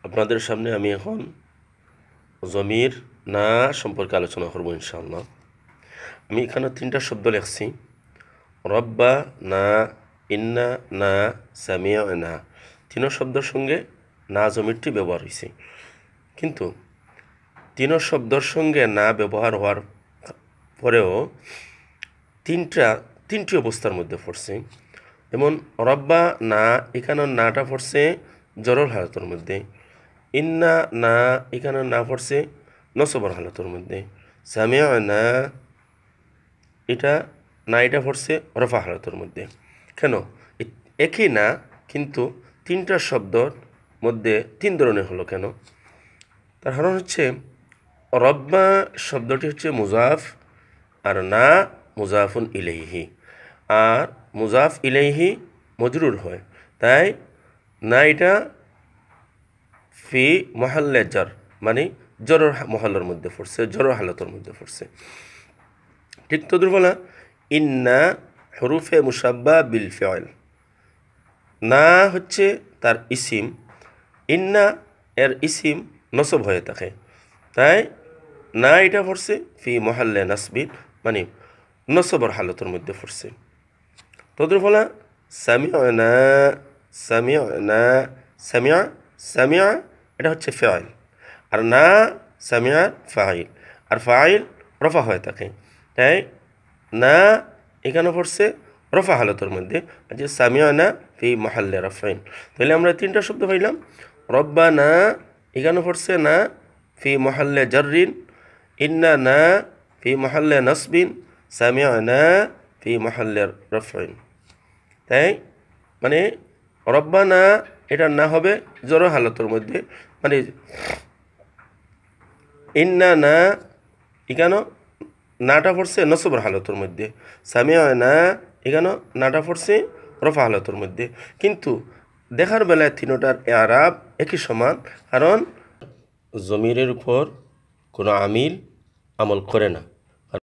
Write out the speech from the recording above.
আপনাদের সামনে আমি এখন জমির না সম্পর্কে আলোচনা করব ইনশাআল্লাহ। আমি এখানে 3টা শব্দ লিখছি, রব্বা না, ইন্না না, সামিয়া না। 3 শব্দের সঙ্গে না জমিরটি ব্যবহার হয়েছে, কিন্তু 3 শব্দের সঙ্গে না ব্যবহার হওয়ার পরেও তিনটি অবস্থার মধ্যে পড়ছে। যেমন রব্বা না, এখানে নাটা পড়ছে জরর হালতের মধ্যে। ইন্না না, এখানে না পড়ছে নসবর হালতের মধ্যে। সামিয়া না, এটা পড়ছে রফা হালতের মধ্যে। কেন? একই না, কিন্তু 3টা শব্দর মধ্যে 3 ধরনের হলো কেন? তার কারণ হচ্ছে রব্বা শব্দটি হচ্ছে মুজাফ, আর না মুজাফুন ইলাইহি, আর মুজাফ ইলাইহি মজরুর হয়, তাই না এটা ফি মহাল্লে জর, মানে জরর মহল্লার মধ্যে পড়ছে, জরর হালতের মধ্যে পড়ছে। ঠিক তদ্রুপলা ইন্না হরুফে মুসাব্বা বিল ফিআল, না হচ্ছে তার ইসিম, ইন্না এর ইসিম নসব হয়ে থাকে, তাই না এটা পড়ছে ফি মহাল্লে নাসবিন, মানে নসবর হালতের মধ্যে পড়ছে। তদ্রুপলা সামিআনা, সামিআনা, সামিআ, সামিআ এটা হচ্ছে ফিআল, আর না সামিআ ফাইল, আর ফাইল রফা হয়ে থাকে, তাই না এখানে পড়ছে রফা হালতের মধ্যে, যে সামিআনা ফি মাহাল্লে রাফাইন। তাহলে আমরা 3টা শব্দ পাইলাম। রব্বানা এখানে পড়ছে না ফি মাহাল্লে জাররিন, ইন্না না ফি মাহাল্লে নাসবিন, সামিআনা ফি মাহাল্লে রাফাইন। তাই মানে রব্বানা এটা না হবে জড় হালতের মধ্যে, মানে ইন্না না এখানে নাটা পড়ছে নসবর হালতের মধ্যে, সামিয়া না এখানে নাটা পড়ছে রফা হালতের মধ্যে। কিন্তু দেখার বেলায় 3টার এআরাব একই সমান, কারণ জমিরের উপর কোনো আমিল আমল করে না।